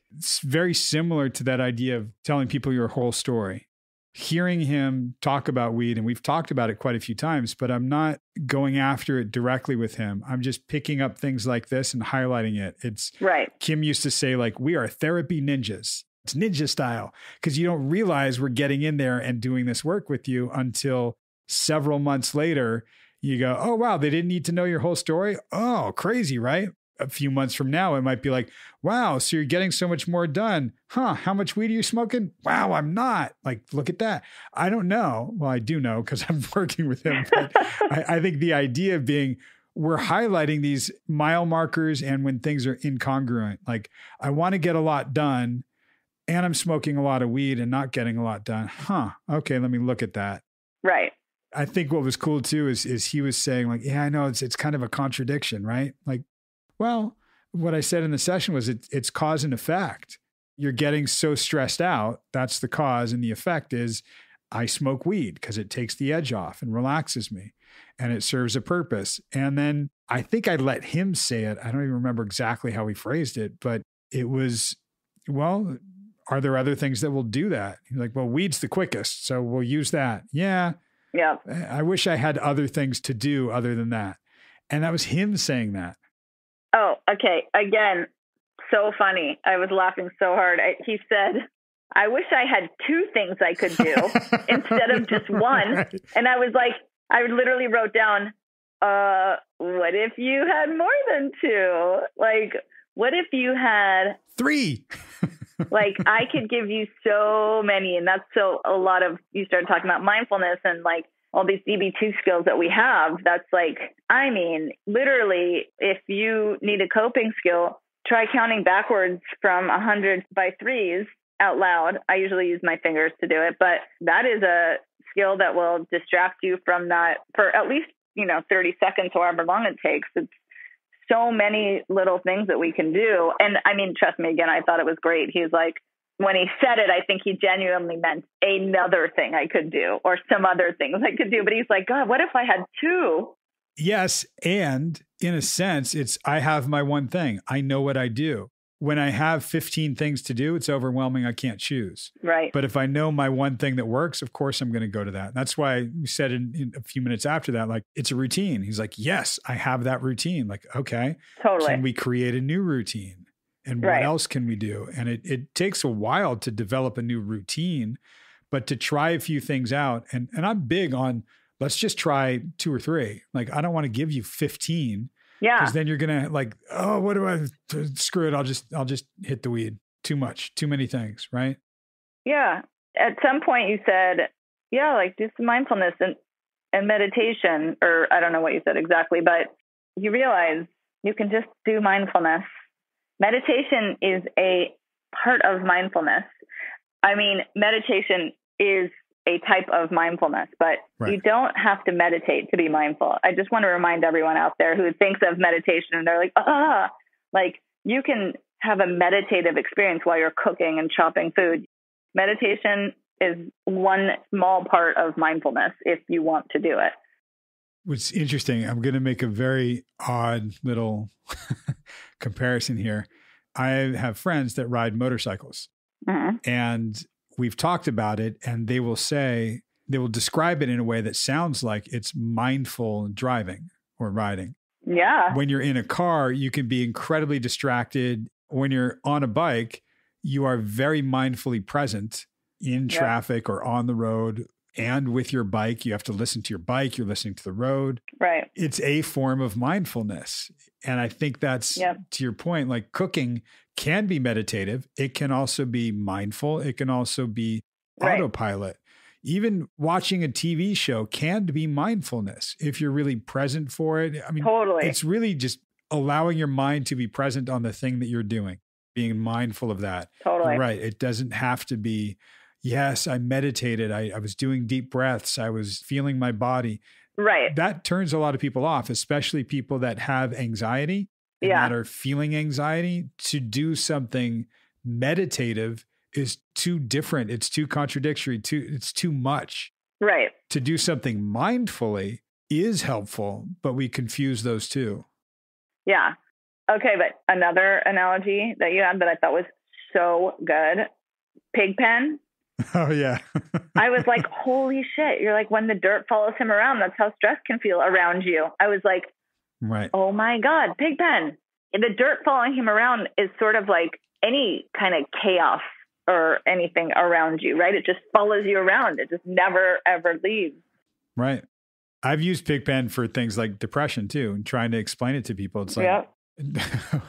very similar to that idea of telling people your whole story. Hearing him talk about weed, and we've talked about it quite a few times, but I'm not going after it directly with him. I'm just picking up things like this and highlighting it. It's right. Kim used to say, like, we are therapy ninjas. It's ninja style, because you don't realize we're getting in there and doing this work with you until several months later. You go, oh, wow, they didn't need to know your whole story. Oh, crazy, right? A few months from now, it might be like, wow, so you're getting so much more done. Huh? How much weed are you smoking? Wow, I'm not. Like, look at that. I don't know. Well, I do know because I'm working with him. But I think the idea being we're highlighting these mile markers and when things are incongruent. Like, I want to get a lot done and I'm smoking a lot of weed and not getting a lot done. Huh? Okay, let me look at that. Right. I think what was cool too is he was saying like, yeah, I know it's kind of a contradiction, right? Like, well, what I said in the session was it's cause and effect. You're getting so stressed out. That's the cause. And the effect is I smoke weed because it takes the edge off and relaxes me and it serves a purpose. And then I think I let him say it. I don't even remember exactly how he phrased it, but it was, well, are there other things that will do that? You're like, well, weed's the quickest, so we'll use that. Yeah. Yeah. I wish I had other things to do other than that. And that was him saying that. Oh, okay. Again, so funny. I was laughing so hard. He said, I wish I had 2 things I could do instead of just one. Right. And I was like, I literally wrote down, what if you had more than 2? Like, what if you had 3? Like, I could give you so many. And that's you started talking about mindfulness and like all these DB2 skills that we have. That's like, I mean, literally, if you need a coping skill, try counting backwards from 100 by 3s out loud. I usually use my fingers to do it, but that is a skill that will distract you from that for at least, 30 seconds, however long it takes. It's so many little things that we can do. And I mean, trust me, again, I thought it was great. He's like, when he said it, I think he genuinely meant another thing I could do or some other things I could do. But he's like, God, what if I had 2? Yes. And in a sense, I have my one thing. I know what I do. When I have 15 things to do, it's overwhelming. I can't choose. Right. But if I know my one thing that works, of course, I'm going to go to that. That's why we said in a few minutes after that, like, it's a routine. He's like, yes, I have that routine. Like, okay, totally. Can we create a new routine? And what else can we do? And it takes a while to develop a new routine, but to try a few things out. And I'm big on, let's just try 2 or 3. Like, I don't want to give you 15. Yeah. Because then you're going to like, oh, what do I, screw it. I'll just hit the weed. Too much, too many things. Right. Yeah. At some point you said, yeah, like do some mindfulness and meditation, or I don't know what you said exactly, but you realize you can just do mindfulness. Meditation is a part of mindfulness. I mean, meditation is a type of mindfulness, but you don't have to meditate to be mindful. I just want to remind everyone out there who thinks of meditation and they're like, like you can have a meditative experience while you're cooking and chopping food. Meditation is one small part of mindfulness if you want to do it. What's interesting, I'm going to make a very odd little comparison here. I have friends that ride motorcycles, and we've talked about it, and they will describe it in a way that sounds like it's mindful driving or riding. Yeah. When you're in a car, you can be incredibly distracted. When you're on a bike, you are very mindfully present in traffic or on the road. And with your bike, you have to listen to your bike. You're listening to the road. Right. It's a form of mindfulness. And I think that's, to your point, like cooking can be meditative. It can also be mindful. It can also be autopilot. Even watching a TV show can be mindfulness if you're really present for it. I mean, totally. It's really just allowing your mind to be present on the thing that you're doing, being mindful of that. Totally. Right. It doesn't have to be, yes, I meditated. I was doing deep breaths. I was feeling my body. Right. That turns a lot of people off, especially people that have anxiety and that are feeling anxiety. To do something meditative is too different. It's too contradictory. It's too much. Right. To do something mindfully is helpful, but we confuse those two. Yeah. Okay. But another analogy that you had that I thought was so good, Pigpen. Oh, yeah. I was like, holy shit. You're like, when the dirt follows him around, that's how stress can feel around you. I was like, oh my God, Pigpen. The dirt following him around is sort of like any kind of chaos or anything around you, right? It just follows you around. It just never, ever leaves. Right. I've used Pigpen for things like depression too, and trying to explain it to people. It's like,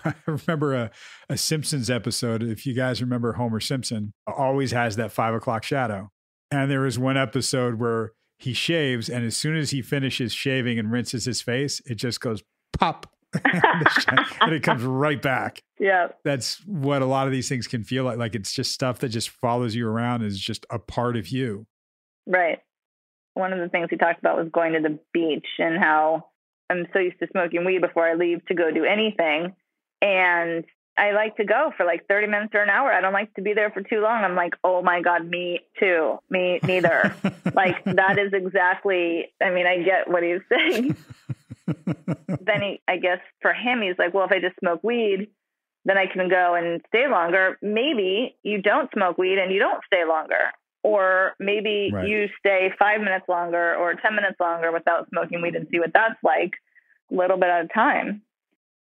I remember a Simpsons episode. If you guys remember, Homer Simpson always has that 5 o'clock shadow. And there was one episode where he shaves, and as soon as he finishes shaving and rinses his face, it just goes pop. And it comes right back. Yeah. That's what a lot of these things can feel like. Like it's just stuff that just follows you around, is just a part of you. Right. One of the things he talked about was going to the beach and how I'm so used to smoking weed before I leave to go do anything. And I like to go for like 30 minutes or an hour. I don't like to be there for too long. I'm like, oh my God, me too. Me neither. Like that is exactly, I mean, I get what he's saying. Then I guess for him, he's like, well, if I just smoke weed, then I can go and stay longer. Maybe you don't smoke weed and you don't stay longer. Or maybe you stay 5 minutes longer or 10 minutes longer without smoking weed and see what that's like, a little bit at a time.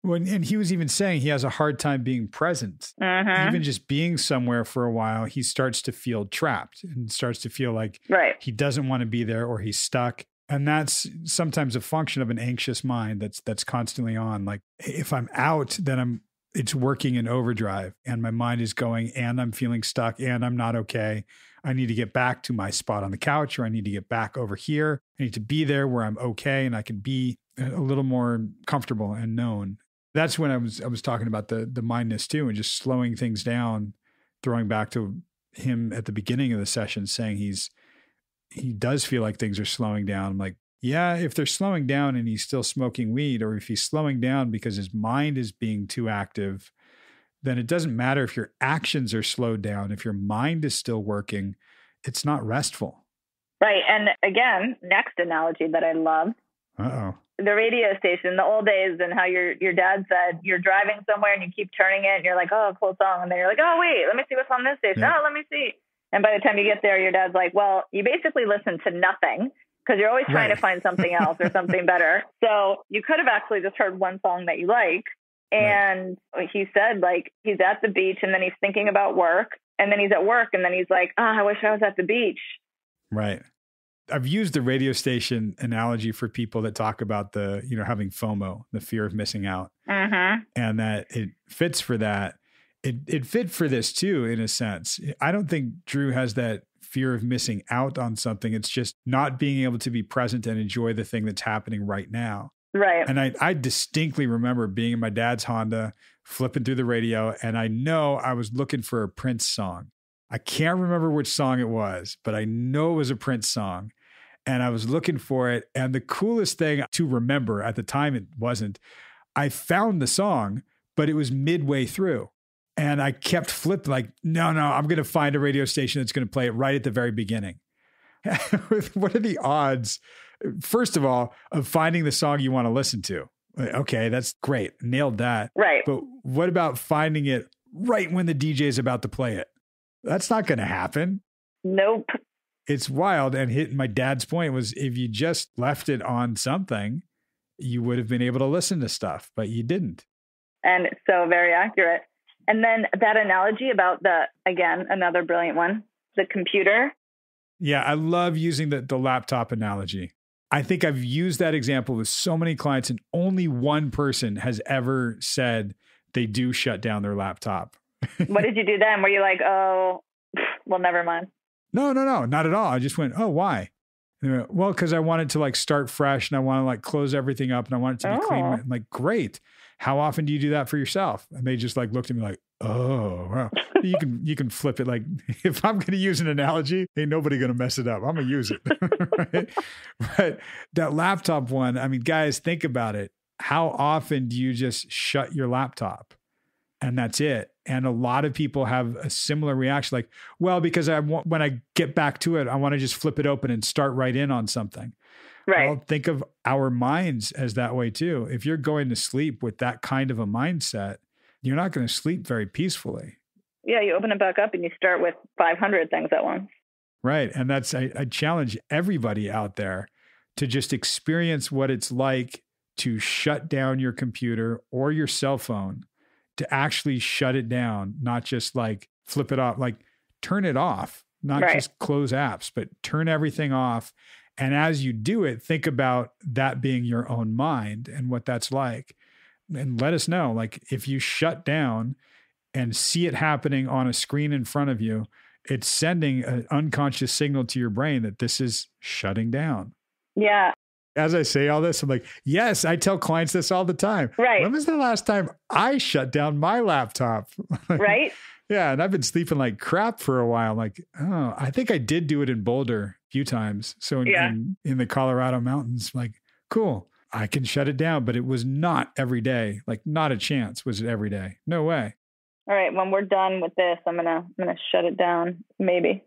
And he was even saying he has a hard time being present. Even just being somewhere for a while, he starts to feel trapped and starts to feel like he doesn't want to be there or he's stuck. And that's sometimes a function of an anxious mind that's constantly on. Like if I'm out, then it's working in overdrive and my mind is going and I'm feeling stuck and I'm not okay. I need to get back to my spot on the couch, or I need to get back over here. I need to be there where I'm okay and I can be a little more comfortable and known. That's when I was talking about the mindness too, and just slowing things down, throwing back to him at the beginning of the session saying he does feel like things are slowing down. I'm like, yeah, if they're slowing down and he's still smoking weed, or if he's slowing down because his mind is being too active, then it doesn't matter if your actions are slowed down. If your mind is still working, it's not restful. Right. And again, next analogy that I love. The radio station, the old days, and how your dad said you're driving somewhere and you keep turning it and you're like, oh, cool song. And then you're like, oh, wait, let me see what's on this station. Oh, let me see. And by the time you get there, your dad's like, well, you basically listen to nothing because you're always trying to find something else or something better. So you could have actually just heard one song that you like. And he said, like, he's at the beach and then he's thinking about work, and then he's at work and then he's like, oh, I wish I was at the beach. Right. I've used the radio station analogy for people that talk about having FOMO, the fear of missing out, and that it fits for that. It fit for this too, in a sense. I don't think Drew has that fear of missing out on something. It's just not being able to be present and enjoy the thing that's happening right now. Right. And I distinctly remember being in my dad's Honda, flipping through the radio, and I know I was looking for a Prince song. I can't remember which song it was, but I know it was a Prince song. And I was looking for it. And the coolest thing to remember, at the time it wasn't, I found the song, but it was midway through. And I kept flipping like, no, I'm going to find a radio station that's going to play it right at the very beginning. What are the odds, first of all, of finding the song you want to listen to? Okay, that's great. Nailed that. Right. But what about finding it right when the DJ is about to play it? That's not going to happen. Nope. It's wild. And hitting my dad's point was, if you just left it on something, you would have been able to listen to stuff, but you didn't. And it's so very accurate. And then that analogy about again, another brilliant one, the computer. Yeah, I love using the laptop analogy. I think I've used that example with so many clients, and only one person has ever said they do shut down their laptop. What did you do then? Were you like, oh, well, never mind? No, not at all. I just went, oh, why? And they went, well, because I want it to like start fresh and I want to like close everything up and I want it to be clean. I'm like, great. How often do you do that for yourself? And they just like looked at me like, oh, wow. You can flip it. Like, if I'm going to use an analogy, ain't nobody going to mess it up. I'm going to use it. Right? But that laptop one, I mean, guys, think about it. How often do you just shut your laptop and that's it? And a lot of people have a similar reaction, like, well, because when I get back to it, I want to just flip it open and start right in on something. Right. Well, think of our minds as that way too. If you're going to sleep with that kind of a mindset, you're not going to sleep very peacefully. Yeah, you open it back up and you start with 500 things at once. Right. And I challenge everybody out there to just experience what it's like to shut down your computer or your cell phone, to actually shut it down, not just like flip it off, like turn it off, not just close apps, but turn everything off. And as you do it, think about that being your own mind and what that's like. And let us know, like, if you shut down and see it happening on a screen in front of you, it's sending an unconscious signal to your brain that this is shutting down. Yeah. As I say all this, I'm like, yes, I tell clients this all the time. Right. When was the last time I shut down my laptop? Right. Yeah. And I've been sleeping like crap for a while. Like, oh, I think I did do it in Boulder a few times. So in the Colorado mountains, like, cool, I can shut it down, but it was not every day. Like, not a chance was it every day. No way. All right. When we're done with this, I'm gonna shut it down. Maybe.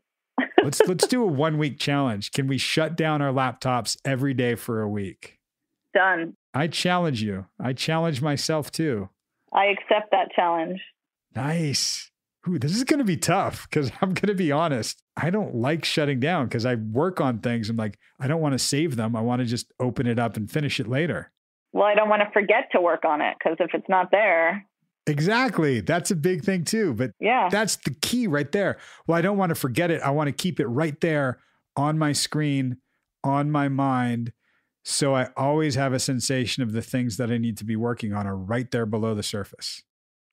Let's do a 1 week challenge. Can we shut down our laptops every day for a week? Done. I challenge you. I challenge myself too. I accept that challenge. Nice. Ooh, this is going to be tough because I'm going to be honest. I don't like shutting down because I work on things. I'm like, I don't want to save them. I want to just open it up and finish it later. Well, I don't want to forget to work on it because if it's not there. Exactly. That's a big thing too. But yeah, that's the key right there. Well, I don't want to forget it. I want to keep it right there on my screen, on my mind. So I always have a sensation of the things that I need to be working on are right there below the surface.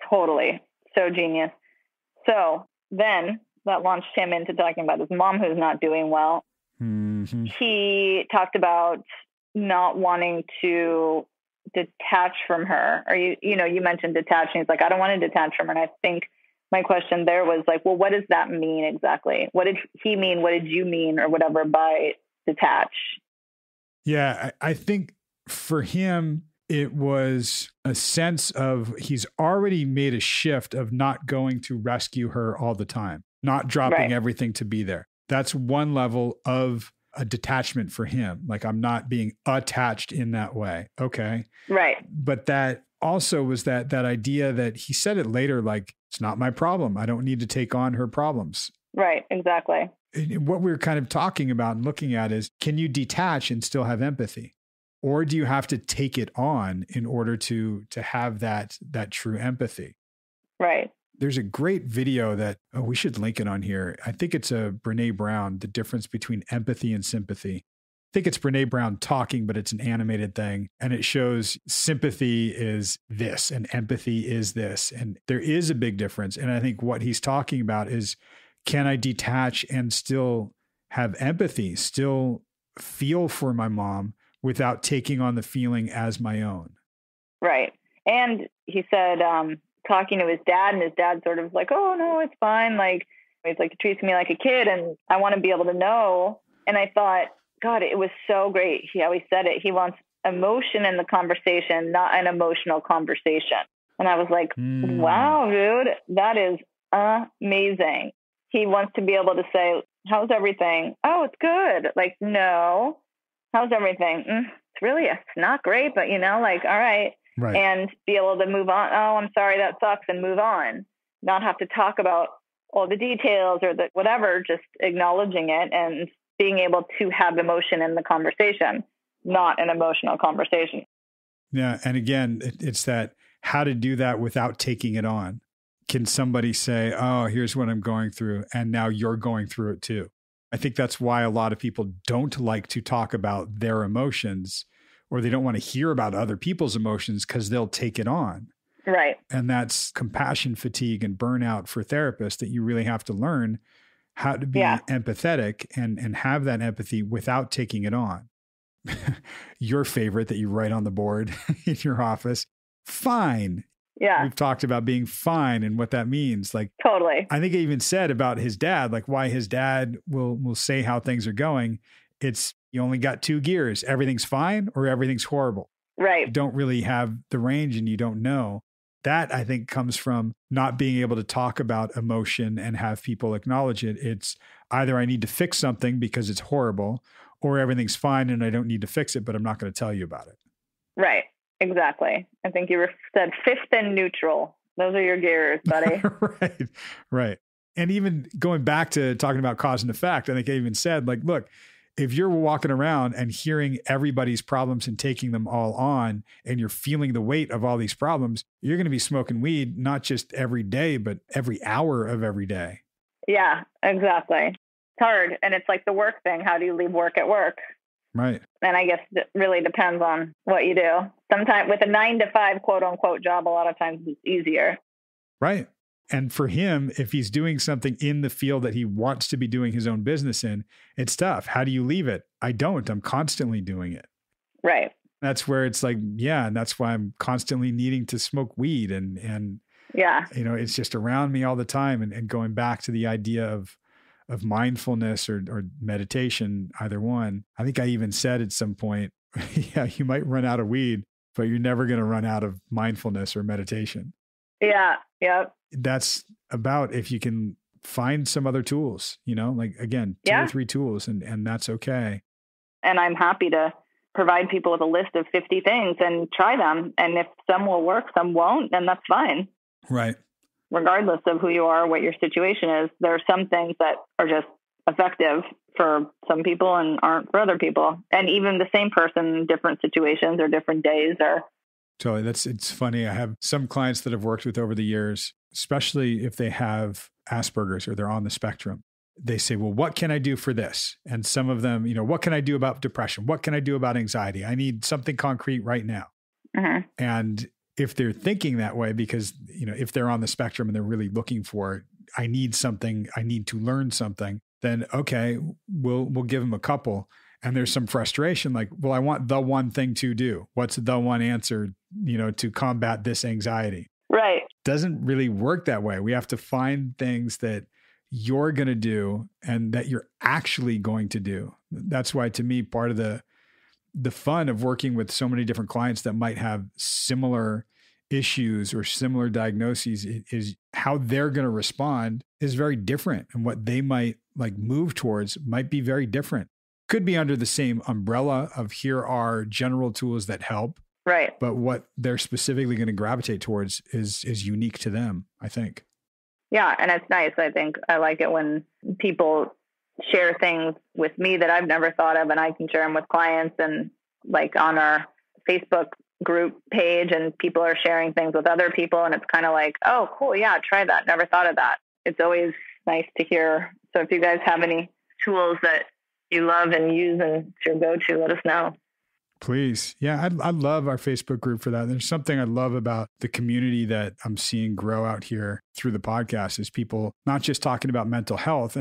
Totally. So genius. So then that launched him into talking about his mom who's not doing well. Mm-hmm. He talked about not wanting to detach from her. Or you mentioned detaching. He's like, I don't want to detach from her. And I think my question there was like, well, what does that mean exactly? What did he mean? What did you mean or whatever by detach? Yeah, I think for him, it was a sense of he's already made a shift of not going to rescue her all the time, not dropping everything to be there. That's one level of a detachment for him. Like I'm not being attached in that way. Okay. Right. But that also was that idea that he said it later, like, it's not my problem. I don't need to take on her problems. Right. Exactly. And what we're kind of talking about and looking at is, can you detach and still have empathy? Or do you have to take it on in order to have that true empathy? Right. There's a great video that, we should link it on here. I think it's a Brene Brown, the difference between empathy and sympathy. I think it's Brene Brown talking, but it's an animated thing. And it shows sympathy is this and empathy is this. And there is a big difference. And I think what he's talking about is, can I detach and still have empathy, still feel for my mom without taking on the feeling as my own? Right. And he said, talking to his dad, and his dad sort of like, oh, no, it's fine. Like, he's like, he treats me like a kid and I want to be able to know. And I thought, God, it was so great. He always said it. He wants emotion in the conversation, not an emotional conversation. And I was like, wow, dude, that is amazing. He wants to be able to say, how's everything? Oh, it's good. Like, no. How's everything? It's not great, but like, all right. Right. And be able to move on. Oh, I'm sorry, that sucks, and move on. Not have to talk about all the details or the whatever, just acknowledging it and being able to have emotion in the conversation, not an emotional conversation. Yeah. And again, it's that how to do that without taking it on. Can somebody say, oh, here's what I'm going through, and now you're going through it too? I think that's why a lot of people don't like to talk about their emotions, or they don't want to hear about other people's emotions because they'll take it on. Right. And that's compassion fatigue and burnout for therapists, that you really have to learn how to be empathetic and have that empathy without taking it on. Your favorite that you write on the board in your office, fine. Yeah. We've talked about being fine and what that means. Like, totally. I think I even said about his dad, like why his dad will say how things are going. It's, you only got 2 gears. Everything's fine or everything's horrible. Right. You don't really have the range and you don't know. That, I think, comes from not being able to talk about emotion and have people acknowledge it. It's either I need to fix something because it's horrible, or everything's fine and I don't need to fix it, but I'm not going to tell you about it. Right. Exactly. I think you said fifth and neutral. Those are your gears, buddy. Right. And even going back to talking about cause and effect, I think I even said, like, look, if you're walking around and hearing everybody's problems and taking them all on, and you're feeling the weight of all these problems, you're going to be smoking weed, not just every day, but every hour of every day. Yeah, exactly. It's hard. And it's like the work thing. How do you leave work at work? Right. And I guess it really depends on what you do. Sometimes with a 9-to-5 quote unquote job, a lot of times it's easier. Right. And for him, if he's doing something in the field that he wants to be doing his own business in, it's tough. How do you leave it? I don't. I'm constantly doing it. Right. That's where it's like, yeah. And that's why I'm constantly needing to smoke weed. And yeah, it's just around me all the time. And going back to the idea of mindfulness or meditation, either one. I think I even said at some point, yeah, you might run out of weed, but you're never going to run out of mindfulness or meditation. Yeah. Yep. That's about if you can find some other tools, like again, 2 or 3 tools, and that's okay. And I'm happy to provide people with a list of 50 things and try them. And if some will work, some won't, then that's fine. Right. Regardless of who you are, what your situation is, there are some things that are just effective for some people and aren't for other people. And even the same person in different situations or different days or. Totally. It's funny. I have some clients that I've worked with over the years, especially if they have Asperger's or they're on the spectrum. They say, well, what can I do for this? And some of them, what can I do about depression? What can I do about anxiety? I need something concrete right now. Mm-hmm. And if they're thinking that way, because, if they're on the spectrum and they're really looking for, I need something, I need to learn something, then okay, we'll give them a couple. And there's some frustration like, well, I want the one thing to do. What's the one answer, to combat this anxiety? Right. Doesn't really work that way. We have to find things that you're going to do and that you're actually going to do. That's why, to me, part of the fun of working with so many different clients that might have similar issues or similar diagnoses is how they're going to respond is very different. And what they might move towards might be very different. Could be under the same umbrella of here are general tools that help. Right. But what they're specifically going to gravitate towards is unique to them, I think. Yeah. And it's nice. I think I like it when people share things with me that I've never thought of, and I can share them with clients, and on our Facebook group page, and people are sharing things with other people. And it's kind of like, oh, cool. Yeah. Try that. Never thought of that. It's always nice to hear. So if you guys have any tools that you love and use and it's your go-to, let us know. Please. Yeah, I love our Facebook group for that. There's something I love about the community that I'm seeing grow out here through the podcast is people not just talking about mental health,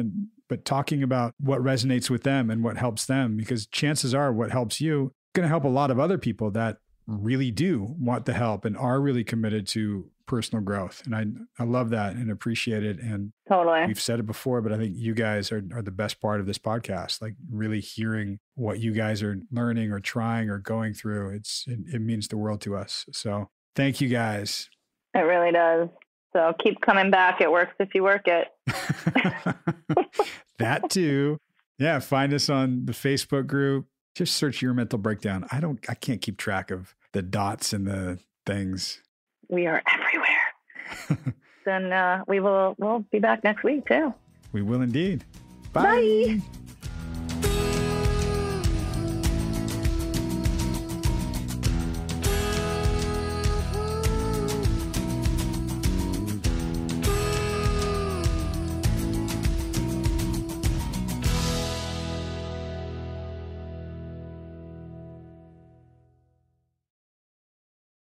but talking about what resonates with them and what helps them, because chances are what helps you is going to help a lot of other people that really do want the help and are really committed to personal growth. And I love that and appreciate it. And totally, we've said it before, but I think you guys are the best part of this podcast, really hearing what you guys are learning or trying or going through. It means the world to us. So thank you guys. It really does. So keep coming back. It works if you work it. That too. Yeah. Find us on the Facebook group. Just search Your Mental Breakdown. I can't keep track of the dots and the things. We are everywhere. Then we'll be back next week too. We will indeed. Bye. Bye.